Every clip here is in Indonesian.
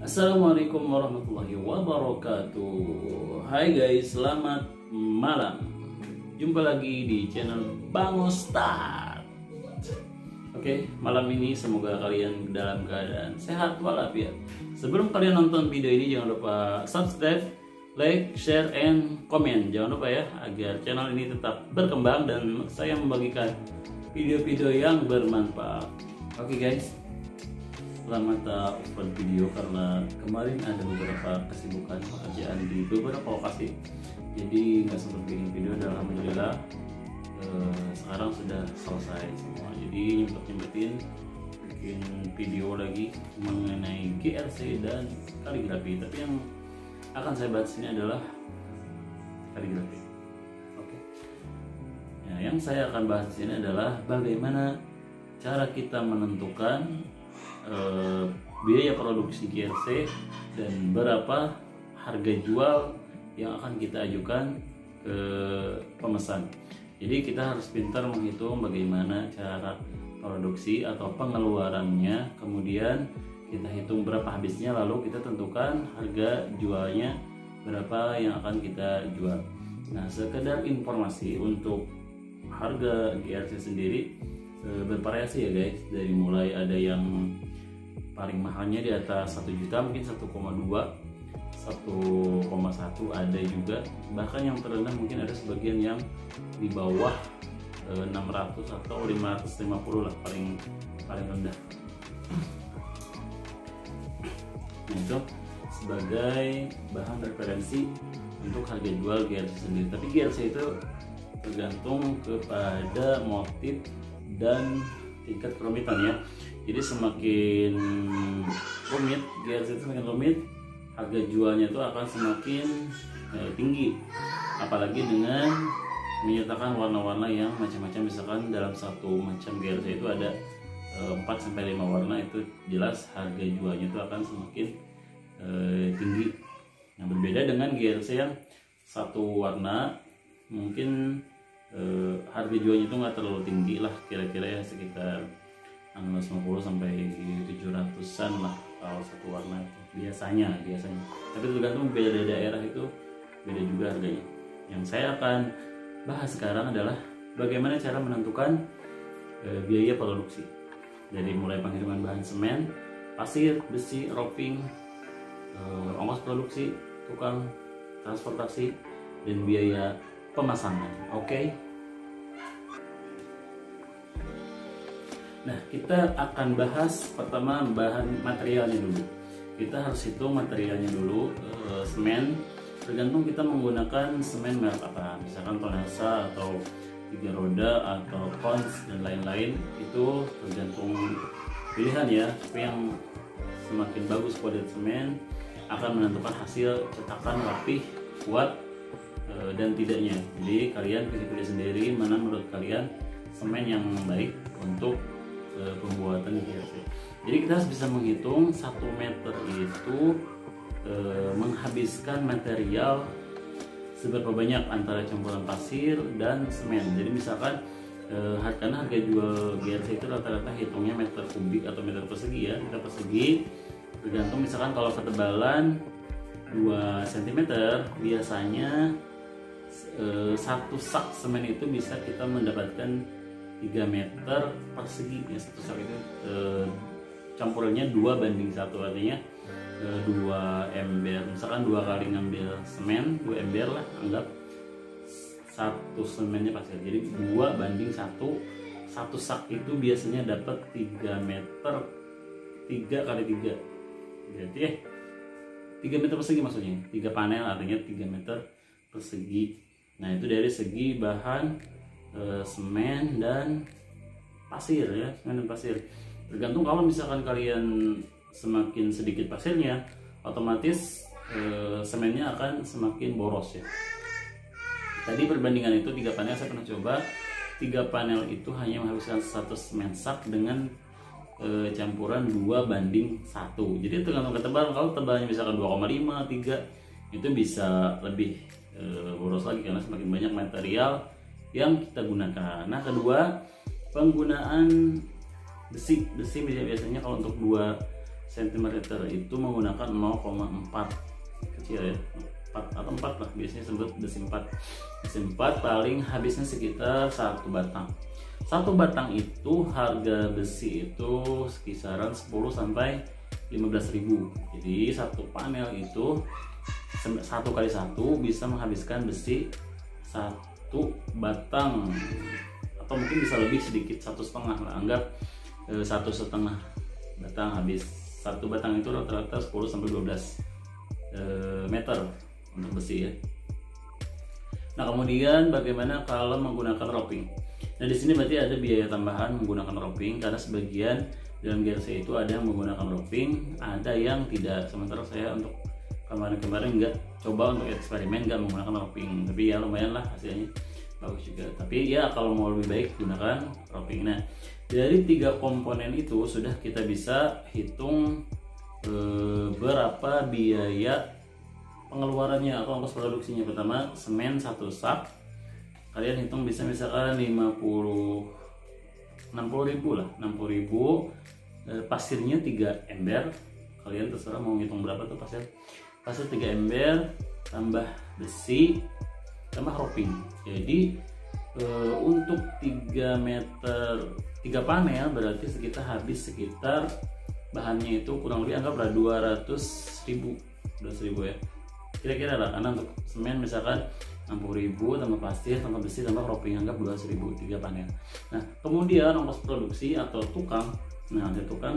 Assalamualaikum warahmatullahi wabarakatuh. Hai guys, selamat malam. Jumpa lagi di channel Bang Ustad. Oke, malam ini semoga kalian dalam keadaan sehat walafiat. Sebelum kalian nonton video ini, jangan lupa subscribe, like, share, and comment. Jangan lupa ya, agar channel ini tetap berkembang dan saya membagikan video-video yang bermanfaat. Oke guys, selamat upload video karena kemarin ada beberapa kesibukan pekerjaan di beberapa lokasi, jadi nggak sempat bikin video. Dan alhamdulillah sekarang sudah selesai semua, jadi nyempetin bikin video lagi mengenai GRC dan kaligrafi. Tapi yang akan saya bahas ini adalah kaligrafi. Oke. Nah, yang saya akan bahas ini adalah bagaimana cara kita menentukan biaya produksi GRC dan berapa harga jual yang akan kita ajukan ke pemesan. Jadi kita harus pintar menghitung bagaimana cara produksi atau pengeluarannya, kemudian kita hitung berapa habisnya, lalu kita tentukan harga jualnya berapa yang akan kita jual. Nah, sekedar informasi untuk harga GRC sendiri bervariasi ya guys, dari mulai ada yang paling mahalnya di atas 1 juta, mungkin 1,2, 1,1 ada juga, bahkan yang terendah mungkin ada sebagian yang di bawah 600 atau 550 lah, paling rendah. Nah, itu sebagai bahan referensi untuk harga jual GRC sendiri. Tapi GRC itu tergantung kepada motif dan tingkat kerumitan ya. Jadi semakin rumit GRC itu, semakin rumit harga jualnya itu akan semakin tinggi. Apalagi dengan menyertakan warna-warna yang macam-macam, misalkan dalam satu macam GRC itu ada 4-5 warna, itu jelas harga jualnya itu akan semakin tinggi. Nah, berbeda dengan GRC yang satu warna, mungkin harga jualnya itu nggak terlalu tinggi lah, kira-kira ya sekitar 650 sampai 700-an lah kalau satu warna itu biasanya. Tapi tergantung beda daerah, itu beda juga harganya. Yang saya akan bahas sekarang adalah bagaimana cara menentukan biaya produksi, dari mulai penghitungan bahan semen, pasir, besi, roofing, ongkos produksi, tukang transportasi, dan biaya pemasangan. Oke. Nah, kita akan bahas pertama bahan materialnya dulu. Kita harus hitung materialnya dulu. Semen, tergantung kita menggunakan semen merek apa, misalkan Tonasa atau 3 roda atau Kons dan lain-lain, itu tergantung pilihan ya. Tapi yang semakin bagus kualitas semen akan menentukan hasil cetakan rapih, kuat, dan tidaknya. Jadi kalian pilih sendiri mana menurut kalian semen yang baik untuk pembuatan GRC. Jadi kita harus bisa menghitung 1 meter itu menghabiskan material seberapa banyak antara campuran pasir dan semen. Jadi misalkan karena harga jual GRC itu rata-rata hitungnya meter kubik atau meter persegi ya, meter persegi. Tergantung, misalkan kalau ketebalan 2 cm, biasanya satu sak semen itu bisa kita mendapatkan 3 meter persegi ya. Satu sak itu campurannya 2:1, artinya 2 ember. Misalkan 2 kali ngambil semen, 2 ember lah, anggap 1 semennya pasir, jadi 2:1. Satu sak itu biasanya dapat 3 meter, 3 kali 3 berarti 3 meter persegi, maksudnya 3 panel, artinya 3 meter persegi. Nah, itu dari segi bahan semen dan pasir ya, semen dan pasir. Tergantung, kalau misalkan kalian semakin sedikit pasirnya, otomatis semennya akan semakin boros ya. Tadi perbandingan itu 3 panel, saya pernah coba 3 panel itu hanya menghabiskan 1 semen sak dengan campuran 2:1. Jadi tergantung ketebalan. Kalau tebalnya misalkan 2,5, 3, itu bisa lebih boros lagi karena semakin banyak material yang kita gunakan. Nah, kedua, penggunaan besi biasanya kalau untuk 2 cm itu menggunakan 0,4 kecil ya, 4 atau 4 lah, biasanya sebut besi 4. Besi 4 paling habisnya sekitar 1 batang. 1 batang itu harga besi itu kisaran 10 sampai 15.000. Jadi satu panel itu 1 kali 1 bisa menghabiskan besi 1 batang, atau mungkin bisa lebih sedikit, 1,5 lah, anggap 1,5 batang habis. 1 batang itu rata-rata 10 sampai 12 meter untuk besi ya. Nah, kemudian bagaimana kalau menggunakan roping? Nah, di sini berarti ada biaya tambahan menggunakan roping, karena sebagian dalam GRC itu ada yang menggunakan roping, ada yang tidak. Sementara saya untuk kemarin nggak coba untuk eksperimen nggak menggunakan roping, tapi ya lumayan lah hasilnya, bagus juga. Tapi ya kalau mau lebih baik gunakan roping. Nah, dari 3 komponen itu sudah kita bisa hitung berapa biaya pengeluarannya atau ongkos produksinya. Pertama, semen 1 sak, kalian hitung bisa misalkan 60.000 lah, 60.000. Pasirnya 3 ember, kalian terserah mau ngitung berapa tuh pasir 3 ember, tambah besi, tambah roping. Jadi untuk 3 meter 3 panel berarti kita habis sekitar, bahannya itu kurang lebih anggaplah 200.000 ya, kira-kira lah. Karena untuk semen misalkan 60.000, tambah pasir, tambah besi, tambah roping, anggap 200.000 3 panel. Nah, kemudian ongkos produksi atau tukang. Nah, ada tukang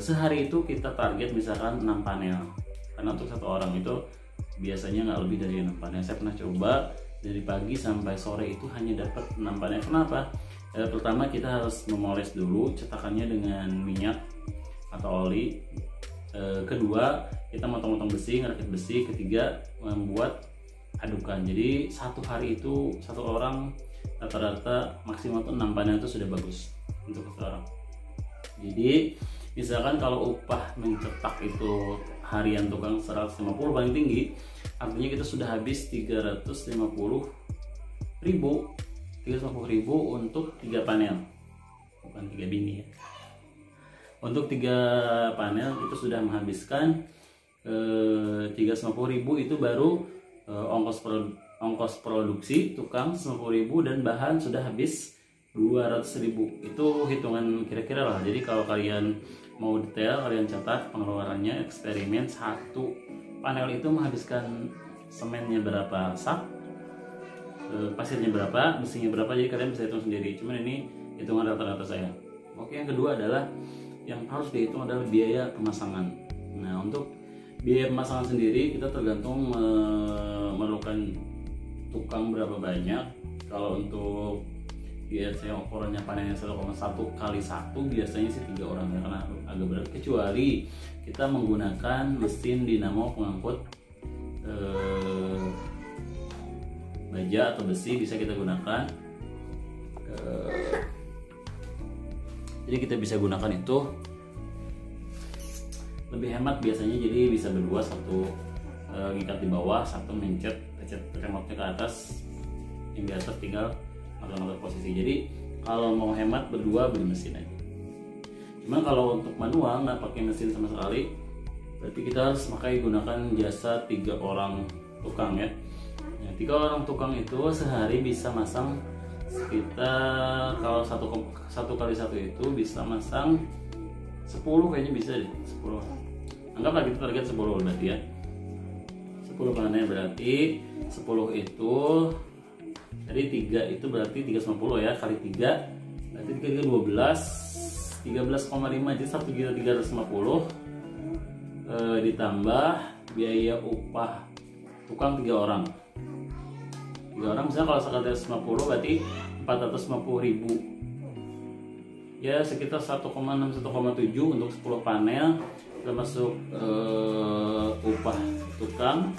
sehari itu kita target misalkan 6 panel, karena untuk 1 orang itu biasanya nggak lebih dari 6 panel. Saya pernah coba dari pagi sampai sore itu hanya dapat 6 panel. Kenapa? Pertama, kita harus memoles dulu cetakannya dengan minyak atau oli. Kedua, kita motong-motong besi, ngerakit besi. Ketiga, membuat adukan. Jadi 1 hari itu 1 orang rata-rata maksimal tuh 6 panel itu sudah bagus untuk 1 orang. Jadi misalkan kalau upah mencetak itu harian tukang 150 paling tinggi, artinya kita sudah habis 350.000 untuk 3 panel, bukan 3 bini ya. Untuk 3 panel itu sudah menghabiskan 350.000, itu baru ongkos produksi tukang 50.000 dan bahan sudah habis 200.000. Itu hitungan kira-kira lah. Jadi kalau kalian mau detail, kalian catat pengeluarannya, eksperimen 1 panel itu menghabiskan semennya berapa sak, pasirnya berapa, besinya berapa. Jadi kalian bisa hitung sendiri. Cuman ini hitungan rata-rata saya. Oke, yang kedua adalah yang harus dihitung adalah biaya pemasangan. Nah, untuk biaya pemasangan sendiri kita tergantung memerlukan tukang berapa banyak. Kalau untuk biasanya ukurannya panennya 1,1 kali 1 biasanya sih 3 orang ya, karena agak berat. Kecuali kita menggunakan mesin dinamo pengangkut baja atau besi, bisa kita gunakan. Jadi kita bisa gunakan itu, lebih hemat biasanya. Jadi bisa berdua, 1 ngikat di bawah, 1 mencet remote-nya ke atas, yang di atas tinggal ngatur posisi. Jadi kalau mau hemat berdua, beli mesin aja. Cuman kalau untuk manual nggak pakai mesin sama sekali, berarti kita harus gunakan jasa 3 orang tukang ya. 3 orang tukang itu sehari bisa masang sekitar, kalau 1 kali 1 itu bisa masang 10, kayaknya bisa deh, 10. Anggaplah kita target 10 berarti ya. 10 panel berarti 10 itu dari 3 itu berarti 350 ya, kali 3 berarti 3 13,5, jadi 1.350 ditambah biaya upah tukang 3 orang. 3 orang misalnya kalau 150 berarti 450.000 ya, sekitar 1,6-1,7 untuk 10 panel, termasuk upah tukang.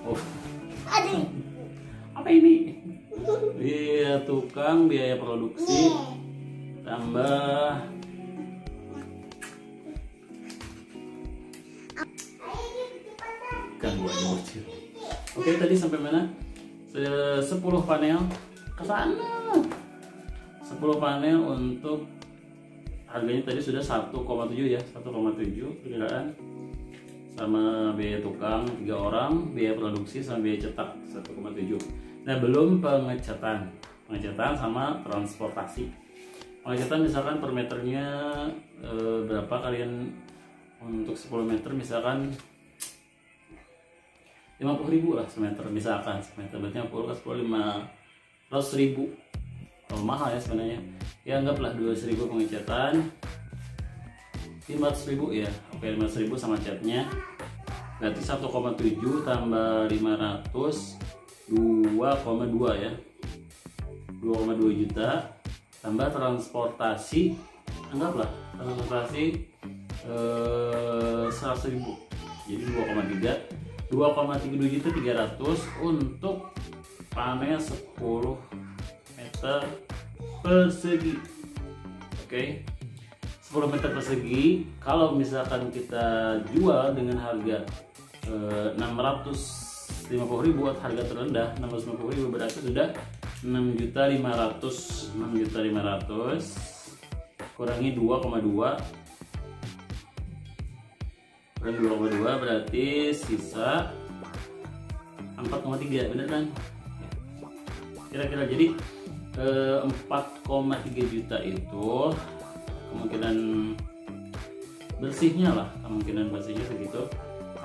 Oh, apa ini? Biaya tukang, biaya produksi, tambah gangguan bocil. Oke, tadi sampai mana? 10 panel ke sana. 10 panel untuk harganya tadi sudah 1,7 ya, 1,7 perkiraan, sama biaya tukang 3 orang, biaya produksi sama biaya cetak 1,7. Nah belum pengecatan sama transportasi. Pengecatan misalkan per meternya berapa kalian untuk 10 meter misalkan 50.000 lah semeter, misalkan semeter berarti 50 ke 10 500.000. Kalau mahal ya sebenarnya ya, anggaplah 200.000 pengecatan, 500.000 ya. Oke, 500.000 sama catnya berarti 1,7 tambah 500 2,2 ya, 2,2 juta tambah transportasi, anggaplah transportasi 100.000, jadi 2,32 juta 300 untuk panel 10 meter persegi. Oke, 10 meter persegi kalau misalkan kita jual dengan harga 650.000, harga terendah 650.000, berarti sudah 6.500.000 kurangi 2,2 berarti sisa 4,3, bener kan kira-kira. Jadi 4,3 juta itu kemungkinan bersihnya segitu,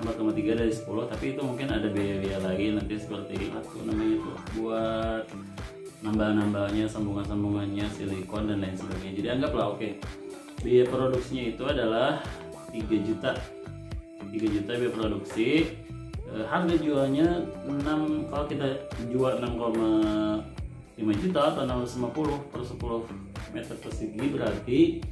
4,3 dari 10, tapi itu mungkin ada biaya-biaya lagi nanti seperti namanya tuh buat nambah-nambahnya, sambungan-sambungannya, silikon dan lain sebagainya. Jadi anggaplah biaya produksinya itu adalah 3 juta biaya produksi. Harga jualnya 6, kalau kita jual 6,5 juta atau 650 per 10 meter persegi, berarti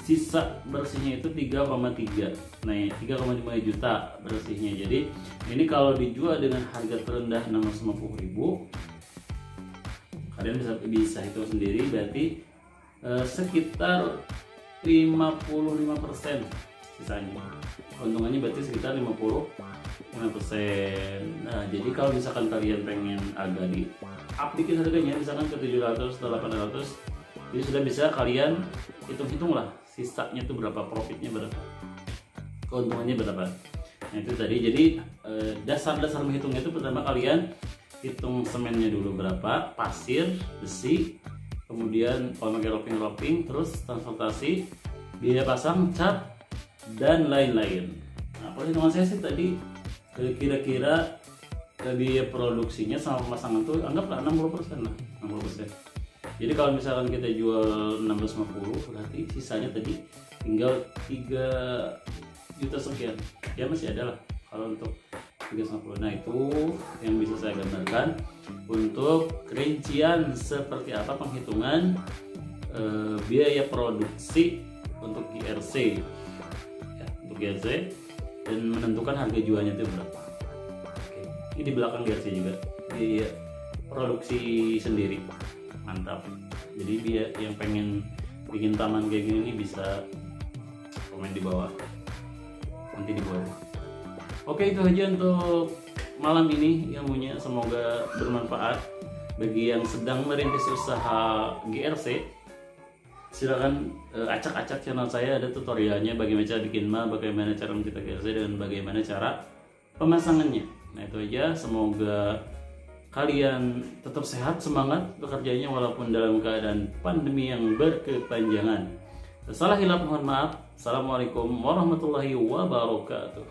sisa bersihnya itu 3,3. Nah, 3,5 juta bersihnya. Jadi ini kalau dijual dengan harga terendah 650.000, kalian bisa hitung sendiri, berarti sekitar 55% sisanya. Keuntungannya berarti sekitar 55%. Nah, jadi kalau misalkan kalian pengen agak di up dikit harganya, misalkan ke 700 atau 800, jadi sudah bisa kalian hitung-hitung lah sisanya itu berapa, profitnya berapa, keuntungannya berapa. Nah itu tadi. Jadi dasar-dasar menghitungnya itu pertama kalian hitung semennya dulu berapa, pasir, besi, kemudian kalau pakai roping, terus transportasi, biaya pasang, cat, dan lain-lain. Nah perhitungan saya sih tadi kira-kira biaya produksinya sama pemasangan tuh anggaplah 60% lah, 60%. Jadi kalau misalkan kita jual 650, berarti sisanya tadi tinggal 3 juta sekian. Ya masih ada lah kalau untuk 350. Nah itu yang bisa saya gambarkan untuk rincian seperti apa penghitungan biaya produksi untuk GRC ya, untuk GRC, dan menentukan harga jualnya itu berapa. Oke. Ini di belakang GRC juga biaya produksi sendiri. Mantap. Jadi dia yang pengen bikin taman kayak gini nih bisa komen di bawah, nanti di bawah. Oke, itu aja untuk malam ini ilmunya, semoga bermanfaat bagi yang sedang merintis usaha GRC. Silakan acak-acak channel saya, ada tutorialnya bagaimana cara bikin map, bagaimana cara mencetak GRC, dan bagaimana cara pemasangannya. Nah itu aja, semoga kalian tetap sehat, semangat bekerjanya walaupun dalam keadaan pandemi yang berkepanjangan. Salah hilap mohon maaf. Assalamualaikum warahmatullahi wabarakatuh.